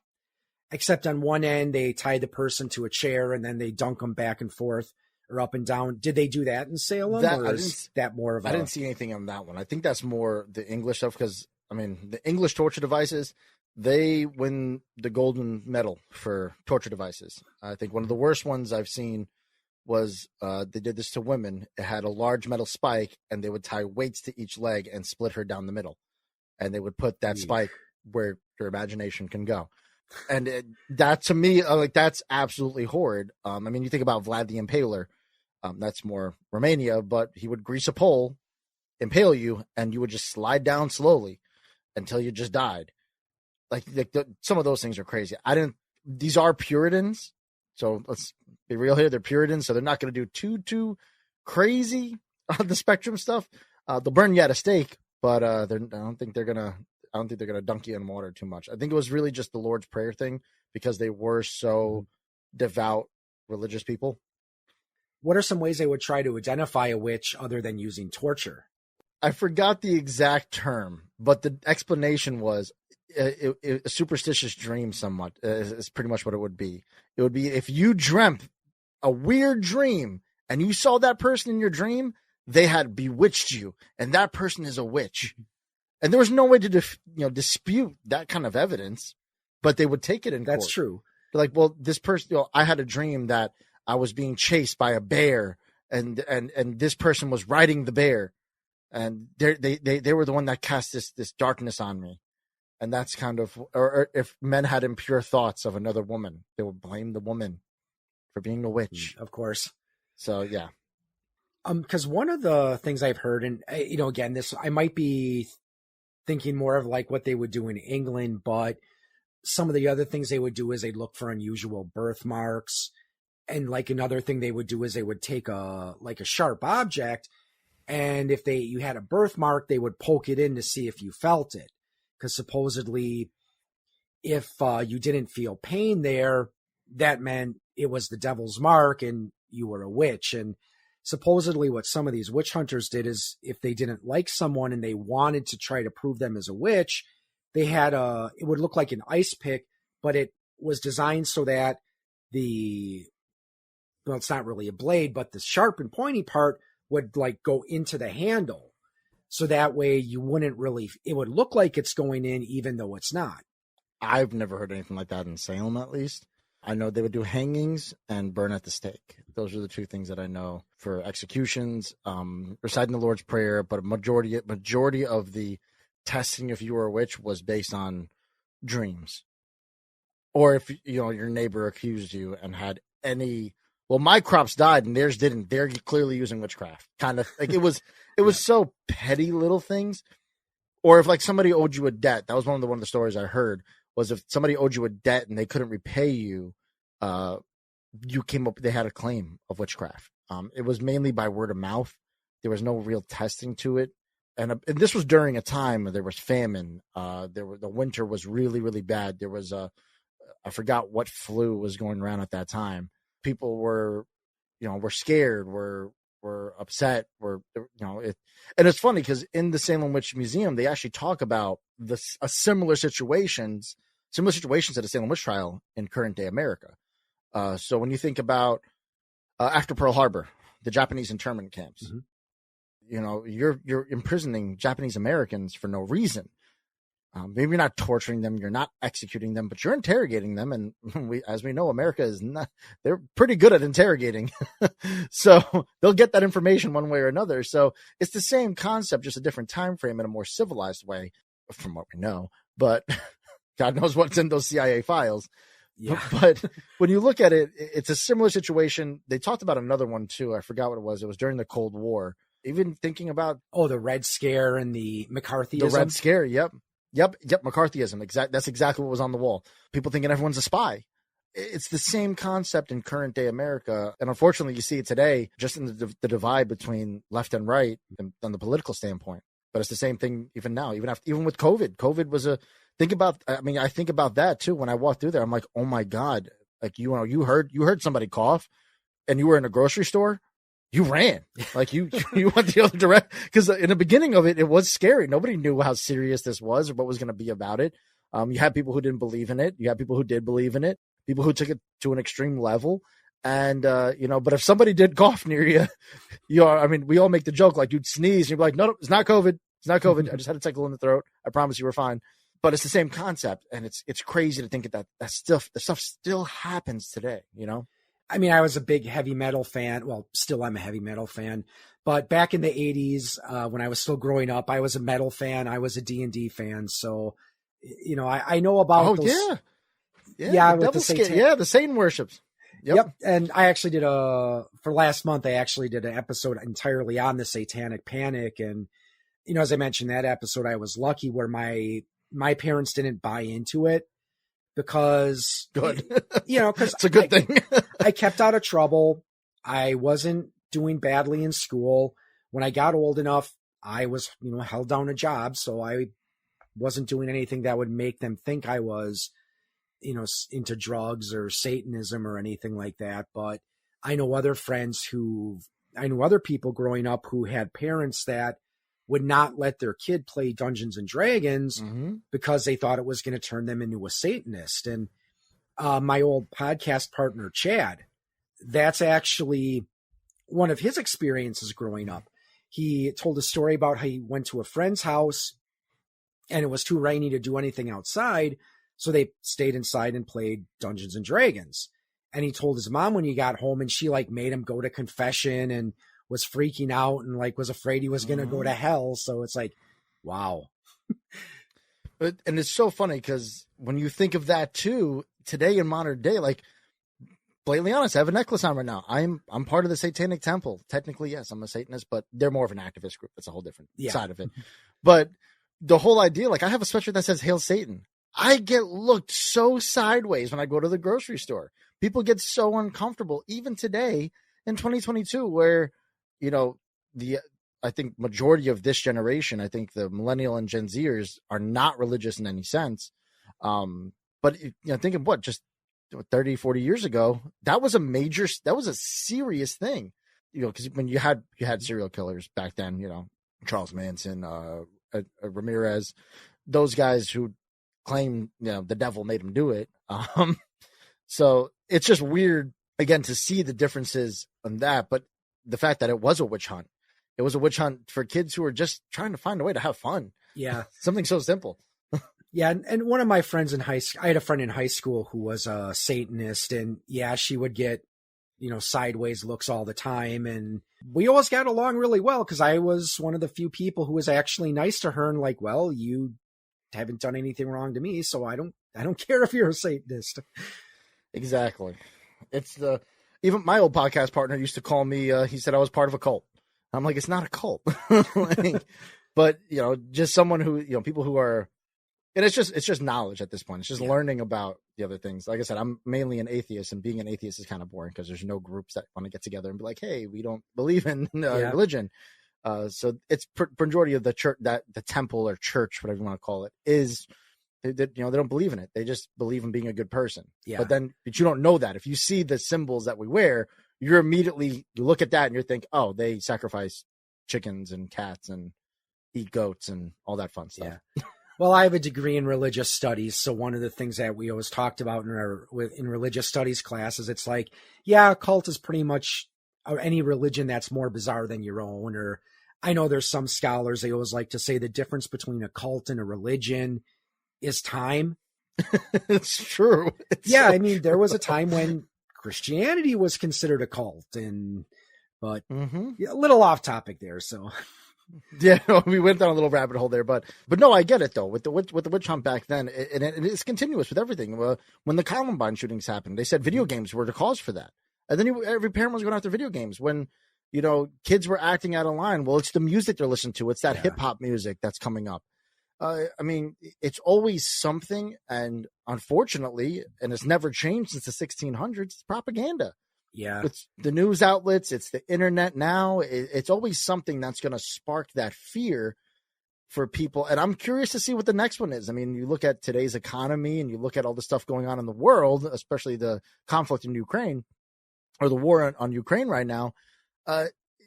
S1: except on one end they tie the person to a chair and then they dunk them back and forth or up and down. Did they do that in Salem? I didn't
S2: see anything on that one. I think that's more the English stuff, because I mean, the English torture devices, they win the golden medal for torture devices. I think one of the worst ones I've seen was they did this to women. It had a large metal spike, and they would tie weights to each leg and split her down the middle. And they would put that spike where your imagination can go. And that, to me, that's absolutely horrid. I mean, you think about Vlad the Impaler. That's more Romania, but he would grease a pole, impale you, and you would just slide down slowly until you just died. Like some of those things are crazy. These are Puritans. So let's be real here. They're Puritans, so they're not going to do too crazy on the spectrum stuff. They'll burn you at a stake, but I don't think they're gonna dunk you in water too much. I think it was really just the Lord's Prayer thing, because they were so devout religious people.
S1: What are some ways they would try to identify a witch other than using torture?
S2: I forgot the exact term, but the explanation was a superstitious dream somewhat is pretty much what it would be. It would be if you dreamt a weird dream and you saw that person in your dream, they had bewitched you, and that person is a witch. And there was no way to dispute that kind of evidence, but they would take it in court.
S1: That's true.
S2: They're like, well, this person, I had a dream that I was being chased by a bear, and this person was riding the bear, and they were the one that cast this darkness on me. And that's kind of, or if men had impure thoughts of another woman, they would blame the woman for being a witch.
S1: Of course.
S2: So, yeah.
S1: Because one of the things I've heard, and again, I might be thinking more of like what they would do in England, but some of the other things they would do is they'd look for unusual birthmarks. And like another thing they would do is they would take a sharp object, and if you had a birthmark, they would poke it in to see if you felt it. Because supposedly, if you didn't feel pain there, that meant it was the devil's mark and you were a witch. And supposedly what some of these witch hunters did is, if they didn't like someone and they wanted to try to prove them as a witch, they had it would look like an ice pick, but it was designed so that it's not really a blade, but the sharp and pointy part would like go into the handle. So that way it would look like it's going in, even though it's not.
S2: I've never heard anything like that in Salem, at least. I know they would do hangings and burn at the stake. Those are the two things that I know for executions, reciting the Lord's Prayer, but a majority of the testing, if you were a witch, was based on dreams. Or if, your neighbor accused you and had my crops died and theirs didn't. They're clearly using witchcraft. Kind of like it was so petty little things. Or if like somebody owed you a debt, that was one of the stories I heard, was if somebody owed you a debt and they couldn't repay you, they had a claim of witchcraft. It was mainly by word of mouth. There was no real testing to it. And this was during a time where there was famine. The winter was really, really bad. There was I forgot what flu was going around at that time. People were scared, were were upset, and it's funny because in the Salem Witch Museum, they actually talk about similar situations at the Salem Witch Trial in current day America. So when you think about after Pearl Harbor, the Japanese internment camps, mm-hmm. You're imprisoning Japanese Americans for no reason. Maybe you're not torturing them, you're not executing them, but you're interrogating them. And as we know, America they're pretty good at interrogating. So they'll get that information one way or another. So it's the same concept, just a different time frame in a more civilized way from what we know, but God knows what's in those CIA files. Yeah. But when you look at it, it's a similar situation. They talked about another one too. I forgot what it was. It was during the Cold War. Even thinking about
S1: the Red Scare and the McCarthyism.
S2: The Red Scare, yep. McCarthyism. That's exactly what was on the wall. People thinking everyone's a spy. It's the same concept in current day America. And unfortunately, you see it today just in the divide between left and right and on the political standpoint. But it's the same thing even now, even with COVID. COVID was I think about that too. When I walked through there, I'm like, oh my God, like, you heard somebody cough and you were in a grocery store. You ran, like you went the other direction, because in the beginning of it, it was scary. Nobody knew how serious this was or what was going to be about it. You had people who didn't believe in it. You had people who did believe in it, people who took it to an extreme level. And, but if somebody did cough near you, we all make the joke, like, you'd sneeze and you'd be like, no, it's not COVID. It's not COVID. I just had a tickle in the throat. I promise you were fine. But it's the same concept. And it's crazy to think that stuff still happens today,
S1: I mean, I was a big heavy metal fan. Well, still I'm a heavy metal fan. But back in the 80s, when I was still growing up, I was a metal fan. I was a D&D fan. So, I know about those.
S2: Yeah. With the Satan worships.
S1: Yep. And I actually for last month, I actually did an episode entirely on the Satanic Panic. And, as I mentioned, that episode, I was lucky where my parents didn't buy into it. Because,
S2: good.
S1: Because
S2: it's a good thing.
S1: I kept out of trouble. I wasn't doing badly in school. When I got old enough, I was, held down a job. So I wasn't doing anything that would make them think I was, into drugs or Satanism or anything like that. But I know other other people growing up who had parents that would not let their kid play Dungeons and Dragons mm-hmm. because they thought it was going to turn them into a Satanist. And my old podcast partner, Chad, that's actually one of his experiences growing up. He told a story about how he went to a friend's house and it was too rainy to do anything outside. So they stayed inside and played Dungeons and Dragons. And he told his mom when he got home, and she made him go to confession and was freaking out and was afraid he was going to go to hell. So it's like, wow.
S2: And it's so funny because when you think of that too, today in modern day, blatantly honest, I have a necklace on right now. I'm part of the Satanic Temple. Technically, yes, I'm a Satanist, but they're more of an activist group. That's a whole different side of it. But the whole idea, I have a sweatshirt that says Hail Satan. I get looked so sideways when I go to the grocery store. People get so uncomfortable, even today in 2022, where, I think majority of this generation, I think the millennial and Gen Zers are not religious in any sense. But thinking just 30, 40 years ago, that was a serious thing, because when you had serial killers back then, Charles Manson, Ramirez, those guys who claim, the devil made them do it. So it's just weird again to see the differences on that, but the fact that it was a witch hunt. It was a witch hunt for kids who were just trying to find a way to have fun.
S1: Yeah.
S2: Something so simple.
S1: Yeah. And one of my friends in high school, I had a friend in high school who was a Satanist, and she would get, sideways looks all the time. And we always got along really well because I was one of the few people who was actually nice to her and well, you haven't done anything wrong to me, so I don't care if you're a Satanist.
S2: Exactly. It's even my old podcast partner used to call me, he said I was part of a cult. I'm like, it's not a cult. But just someone who, people who are, and it's just knowledge at this point. It's just learning about the other things. Like I said, I'm mainly an atheist, and being an atheist is kind of boring because there's no groups that want to get together and be like, hey, we don't believe in religion. So it's majority of the church, that the temple or church, whatever you want to call it, is they don't believe in it. They just believe in being a good person. Yeah. But you don't know that. If you see the symbols that we wear, you look at that and you think, oh, they sacrifice chickens and cats and eat goats and all that fun stuff.
S1: Yeah. Well, I have a degree in religious studies, so one of the things that we always talked about in religious studies classes, it's like, yeah, a cult is pretty much any religion that's more bizarre than your own. Or I know there's some scholars, they always like to say the difference between a cult and a religion is time.
S2: It's true.
S1: Yeah, I mean, there was a time when Christianity was considered a cult, but a little off topic there. So
S2: yeah, we went down a little rabbit hole there, but no, I get it though. With the witch hunt back then, and it's continuous with everything. When the Columbine shootings happened, they said video games were the cause for that, and then every parent was going after video games. When kids were acting out of line, well, it's the music they're listening to. It's that hip hop music that's coming up. I mean, it's always something, and unfortunately, and it's never changed since the 1600s. It's propaganda.
S1: Yeah,
S2: it's the news outlets. It's the internet now. It's always something that's going to spark that fear for people. And I'm curious to see what the next one is. I mean, you look at today's economy, and you look at all the stuff going on in the world, especially the conflict in Ukraine or the war on Ukraine right now.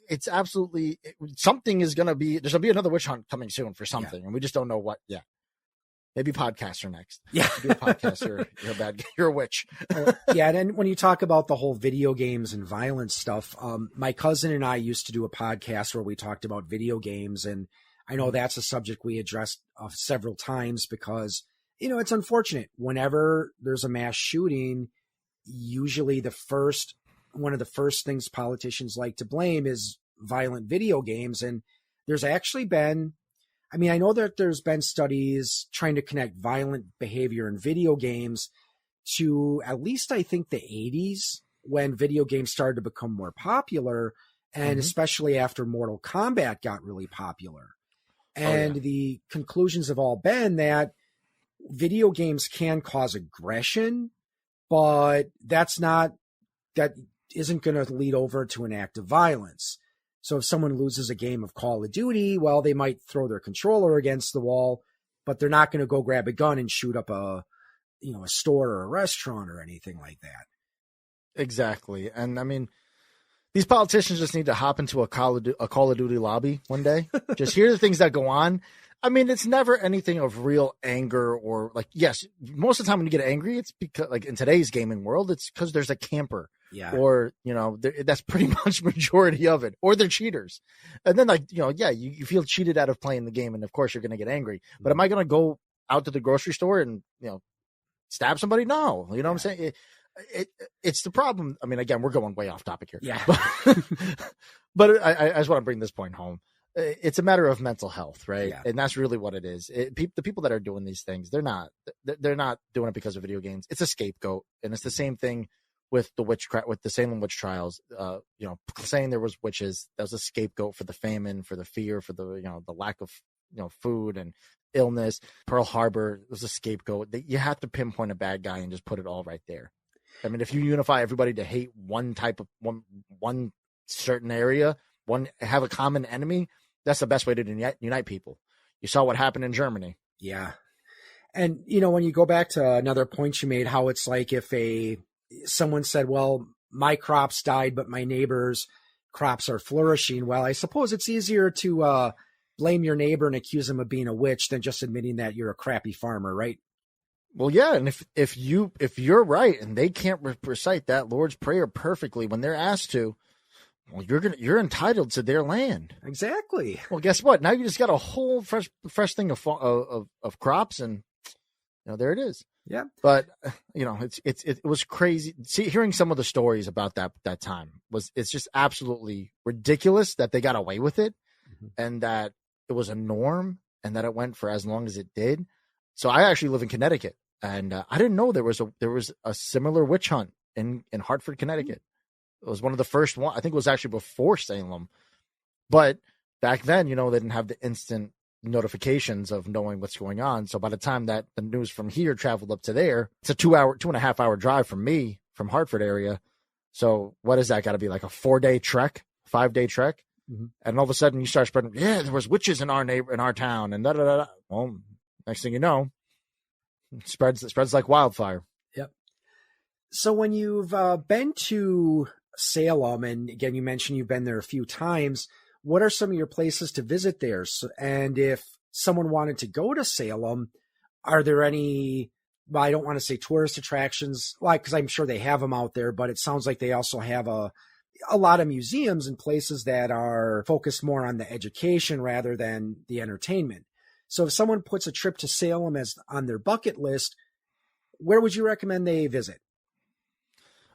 S2: It's absolutely something is going to be, there's going to be another witch hunt coming soon for something. And we just don't know what yet. Maybe podcasts are next.
S1: Yeah.
S2: Do a podcast, you're a witch.
S1: Yeah. And then when you talk about the whole video games and violence stuff, my cousin and I used to do a podcast where we talked about video games. And I know that's a subject we addressed several times because, it's unfortunate whenever there's a mass shooting, usually one of the first things politicians like to blame is violent video games. And there's actually been, I know that there's been studies trying to connect violent behavior in video games to at least, I think, the 80s when video games started to become more popular, and especially after Mortal Kombat got really popular. And the conclusions have all been that video games can cause aggression, but that isn't going to lead over to an act of violence. So if someone loses a game of Call of Duty, well, they might throw their controller against the wall, but they're not going to go grab a gun and shoot up a store or a restaurant or anything like that.
S2: Exactly. And I mean, these politicians just need to hop into a Call of Duty lobby one day. Just hear the things that go on. I mean, it's never anything of real anger or yes, most of the time when you get angry, it's because in today's gaming world, it's because there's a camper.
S1: Yeah.
S2: Or, that's pretty much majority of it, or they're cheaters. And then you feel cheated out of playing the game. And of course you're going to get angry, but am I going to go out to the grocery store and, stab somebody? No, what I'm saying? It's the problem. I mean, again, we're going way off topic here.
S1: Yeah.
S2: But I just want to bring this point home. It's a matter of mental health, right?
S1: Yeah.
S2: And that's really what it is. The people that are doing these things, they're not doing it because of video games. It's a scapegoat. And it's the same thing with the witchcraft, with the Salem witch trials, saying there was witches. That was a scapegoat for the famine, for the fear, for the lack of food and illness. Pearl Harbor was a scapegoat. You have to pinpoint a bad guy and just put it all right there. I mean, if you unify everybody to hate one type of one certain area, have a common enemy, that's the best way to unite people. You saw what happened in Germany.
S1: Yeah. And when you go back to another point you made, how it's like if someone said, well, my crops died, but my neighbor's crops are flourishing. Well, I suppose it's easier to blame your neighbor and accuse him of being a witch than just admitting that you're a crappy farmer, right?
S2: Well, yeah. And if you're right and they can't recite that Lord's Prayer perfectly when they're asked to, well, you're entitled to their land.
S1: Exactly.
S2: Well, guess what? Now you just got a whole fresh thing of crops, and there it is.
S1: Yeah.
S2: But it was crazy. See, hearing some of the stories about that time it's just absolutely ridiculous that they got away with it, and that it was a norm, and that it went for as long as it did. So I actually live in Connecticut, and I didn't know there was a similar witch hunt in Hartford, Connecticut. It was one of the first one. I think it was actually before Salem, but back then, they didn't have the instant notifications of knowing what's going on. So by the time that the news from here traveled up to there, it's a 2.5 hour drive from me, from Hartford area. So what is that? Got to be like a 4-day trek, 5-day trek. And all of a sudden you start spreading, there was witches in our town, and da da da. Well, next thing you know, it spreads like wildfire.
S1: Yep. So when you've been to Salem, and again, you mentioned you've been there a few times. What are some of your places to visit there? So, and if someone wanted to go to Salem, are there any, well, I don't want to say tourist attractions, like, because I'm sure they have them out there, but it sounds like they also have a lot of museums and places that are focused more on the education rather than the entertainment. So if someone puts a trip to Salem as on their bucket list, where would you recommend they visit?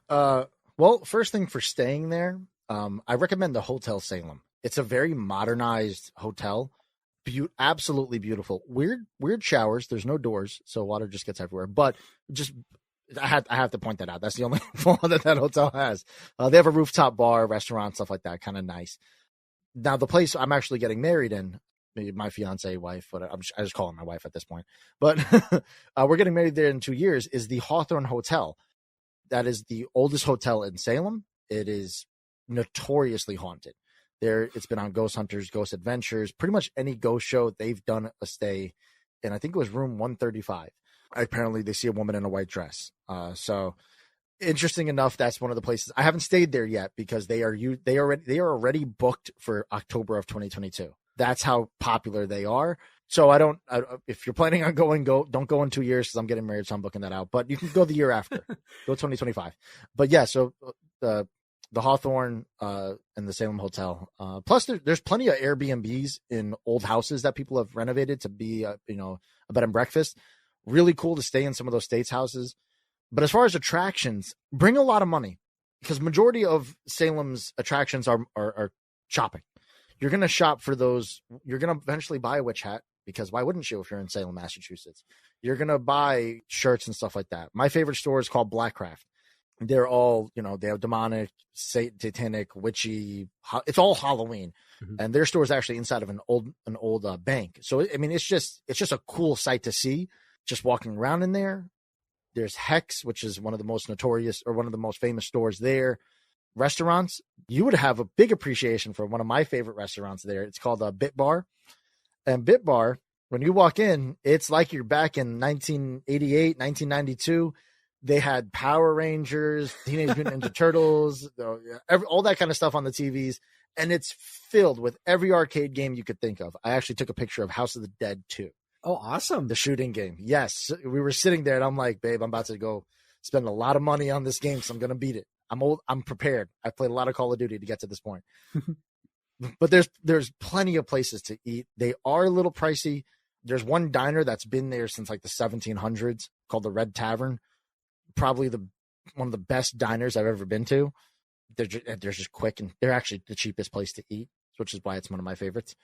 S2: Well, first thing for staying there, I recommend the Hotel Salem. It's a very modernized hotel. Absolutely beautiful. Weird showers. There's no doors, so water just gets everywhere. But just I have to point that out. That's the only flaw that hotel has. They have a rooftop bar, restaurant, stuff like that. Kind of nice. Now, the place I'm actually getting married in, my fiance wife, but I just call her my wife at this point. But we're getting married there in 2 years, is the Hawthorne Hotel. That is the oldest hotel in Salem. It is notoriously haunted. It's been on Ghost Hunters, Ghost Adventures, pretty much any ghost show they've done a stay. And I think it was room 135. Apparently they see a woman in a white dress. So interesting enough, that's one of the places. I haven't stayed there yet because they are already booked for October of 2022. That's how popular they are. So if you're planning on going, don't go in 2 years because I'm getting married, so I'm booking that out. But you can go the year after, go 2025. But yeah, so the Hawthorne and the Salem Hotel. Plus, there's plenty of Airbnbs in old houses that people have renovated to be a bed and breakfast. Really cool to stay in some of those states houses. But as far as attractions, bring a lot of money because majority of Salem's attractions are shopping. You're going to shop for those. You're going to eventually buy a witch hat because why wouldn't you if you're in Salem, Massachusetts? You're going to buy shirts and stuff like that. My favorite store is called Blackcraft. They're all, they have demonic, satanic, witchy. It's all Halloween, and their store is actually inside of an old bank. So I mean, it's just a cool sight to see. Just walking around in there. There's Hex, which is one of the most notorious or one of the most famous stores there. Restaurants, you would have a big appreciation for one of my favorite restaurants there. It's called a Bit Bar, and Bit Bar. When you walk in, it's like you're back in 1988, 1992. They had Power Rangers, Teenage Mutant Ninja Turtles, all that kind of stuff on the TVs. And it's filled with every arcade game you could think of. I actually took a picture of House of the Dead 2.
S1: Oh, awesome.
S2: The shooting game. Yes. We were sitting there and I'm like, babe, I'm about to go spend a lot of money on this game because I'm going to beat it. I'm old. I'm prepared. I played a lot of Call of Duty to get to this point. But there's plenty of places to eat. They are a little pricey. There's one diner that's been there since like the 1700s called the Red Tavern. Probably one of the best diners I've ever been to. They're just quick and they're actually the cheapest place to eat, which is why it's one of my favorites.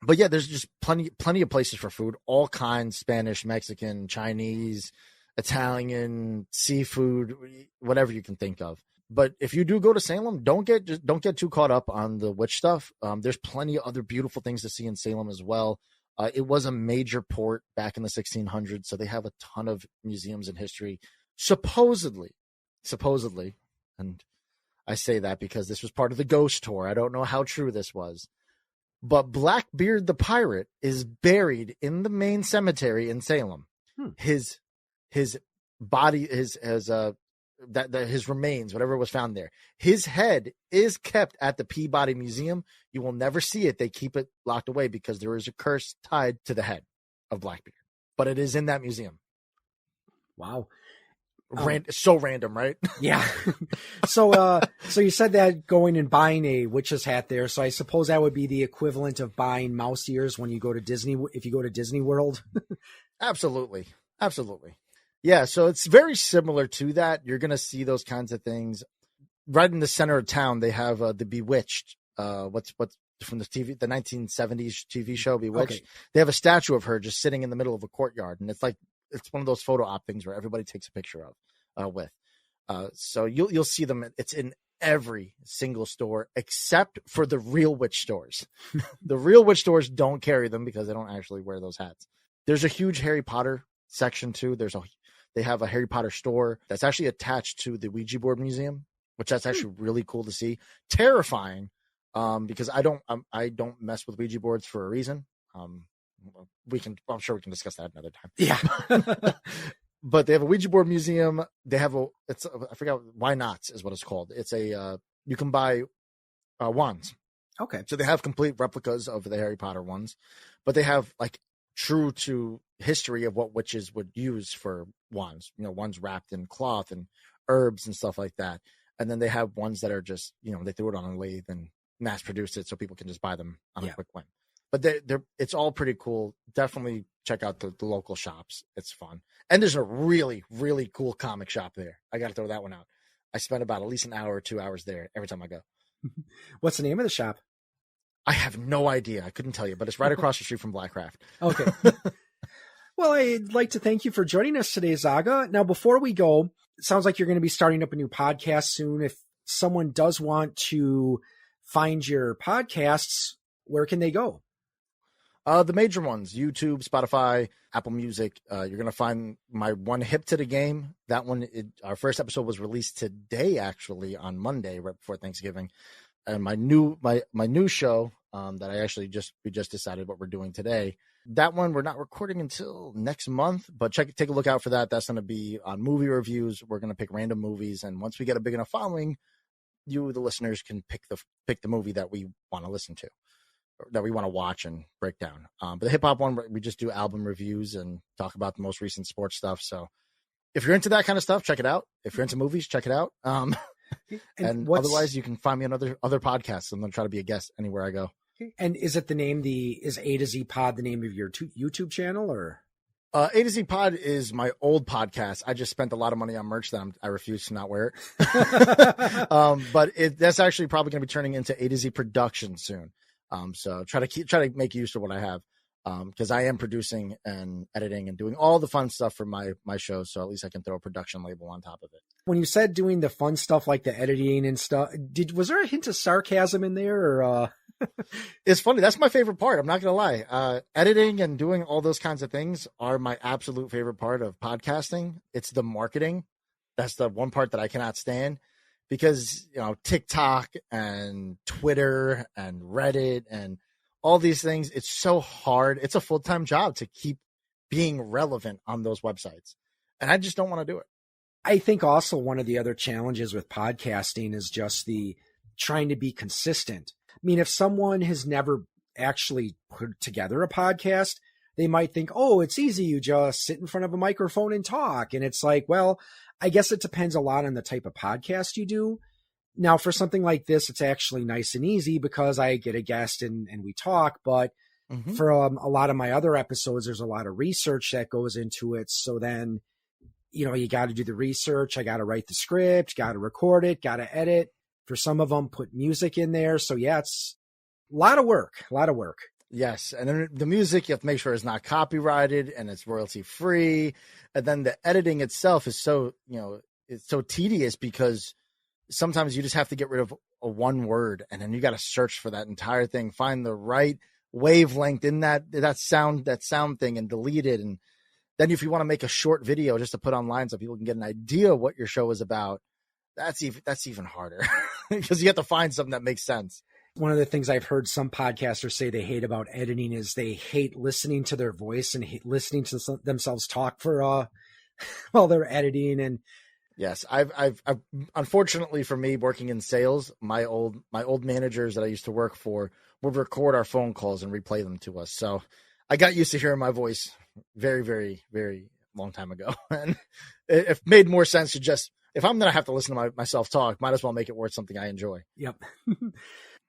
S2: But yeah, there's just plenty of places for food, all kinds: Spanish, Mexican, Chinese, Italian, seafood, whatever you can think of. But if you do go to Salem, don't get too caught up on the witch stuff. There's plenty of other beautiful things to see in Salem as well. It was a major port back in the 1600s, so they have a ton of museums and history. Supposedly, and I say that because this was part of the ghost tour. I don't know how true this was. But Blackbeard the pirate is buried in the main cemetery in Salem. His body, his remains, whatever was found there, his head is kept at the Peabody Museum. You will never see it. They keep it locked away because there is a curse tied to the head of Blackbeard. But it is in that museum.
S1: Wow.
S2: So random, right?
S1: Yeah. So you said that going and buying a witch's hat there. So I suppose that would be the equivalent of buying mouse ears when you go to Disney, if you go to Disney World.
S2: Absolutely. Yeah. So it's very similar to that. You're going to see those kinds of things right in the center of town. They have the Bewitched. What's from the 1970s TV show Bewitched. Okay. They have a statue of her just sitting in the middle of a courtyard. And it's one of those photo op things where everybody takes a picture of with. So you'll see them. It's in every single store except for the real witch stores. The real witch stores don't carry them because they don't actually wear those hats. There's a huge Harry Potter section too. They have a Harry Potter store that's actually attached to the Ouija board museum, which that's actually really cool to see. Terrifying, because I don't mess with Ouija boards for a reason. I'm sure we can discuss that another time.
S1: Yeah.
S2: But they have a Ouija board museum. They have I forgot, Why Nots is what it's called. It's you can buy wands.
S1: Okay.
S2: So they have complete replicas of the Harry Potter ones, but they have like true to history of what witches would use for wands, ones wrapped in cloth and herbs and stuff like that. And then they have ones that are just, they threw it on a lathe and mass produced it so people can just buy them on a quick whim. But it's all pretty cool. Definitely check out the local shops. It's fun. And there's a really, really cool comic shop there. I got to throw that one out. I spend about at least an hour or 2 hours there every time I go.
S1: What's the name of the shop?
S2: I have no idea. I couldn't tell you, but it's right across the street from Blackcraft.
S1: Okay. Well, I'd like to thank you for joining us today, Zaga. Now, before we go, it sounds like you're going to be starting up a new podcast soon. If someone does want to find your podcasts, where can they go?
S2: The major ones, YouTube, Spotify, Apple Music. You're going to find my one, Hip to the Game. That one, our first episode was released today, actually, on Monday, right before Thanksgiving. And my new show that we just decided what we're doing today. That one we're not recording until next month, but take a look out for that. That's going to be on movie reviews. We're going to pick random movies, and once we get a big enough following, you, the listeners, can pick the movie that we want to listen to, or that we want to watch and break down. But the hip hop one, we just do album reviews and talk about the most recent sports stuff. So if you're into that kind of stuff, check it out. If you're into movies, check it out. And otherwise, you can find me on other podcasts. I'm going to try to be a guest anywhere I go.
S1: And is it is A to Z Pod the name of your YouTube channel, or?
S2: A to Z Pod is my old podcast. I just spent a lot of money on merch that I refuse to not wear it. But that's actually probably going to be turning into A to Z Production soon. So try to make use of what I have. Because I am producing and editing and doing all the fun stuff for my show. So at least I can throw a production label on top of it.
S1: When you said doing the fun stuff like the editing and stuff, was there a hint of sarcasm in there, or?
S2: It's funny. That's my favorite part. I'm not going to lie. Editing and doing all those kinds of things are my absolute favorite part of podcasting. It's the marketing. That's the one part that I cannot stand, because, TikTok and Twitter and Reddit and all these things, it's so hard. It's a full-time job to keep being relevant on those websites. And I just don't want to do it.
S1: I think also one of the other challenges with podcasting is just the trying to be consistent. I mean, if someone has never actually put together a podcast, they might think, oh, it's easy. You just sit in front of a microphone and talk. And it's like, well, I guess it depends a lot on the type of podcast you do. Now, for something like this, it's actually nice and easy because I get a guest and we talk. But for a lot of my other episodes, there's a lot of research that goes into it. So then, you got to do the research. I got to write the script, got to record it, got to edit. For some of them, put music in there. So yeah, it's a lot of work.
S2: Yes. And then the music, you have to make sure it's not copyrighted and it's royalty free. And then the editing itself is so, it's so tedious, because sometimes you just have to get rid of a one word, and then you got to search for that entire thing, find the right wavelength in that sound thing, and delete it. And then if you want to make a short video just to put online so people can get an idea of what your show is about, that's even harder because you have to find something that makes sense.
S1: One of the things I've heard some podcasters say they hate about editing is they hate listening to their voice and hate listening to themselves talk for while they're editing. And
S2: yes, I've unfortunately for me, working in sales, my old managers that I used to work for would record our phone calls and replay them to us. So I got used to hearing my voice very, very, very long time ago. And it made more sense to just, if I'm going to have to listen to myself talk, might as well make it worth something I enjoy.
S1: Yep.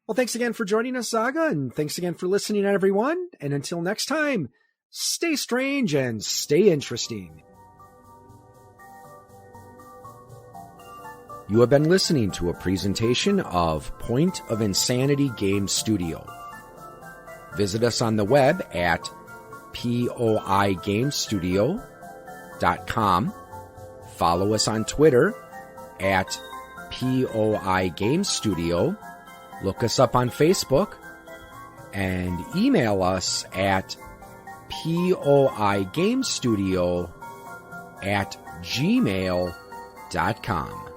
S1: Well, thanks again for joining us, Zaga, and thanks again for listening, everyone. And until next time, stay strange and stay interesting. You have been listening to a presentation of Point of Insanity Game Studio. Visit us on the web at poigamestudio.com. Follow us on Twitter at poigamestudio. Look us up on Facebook and email us at poigamestudio@gmail.com.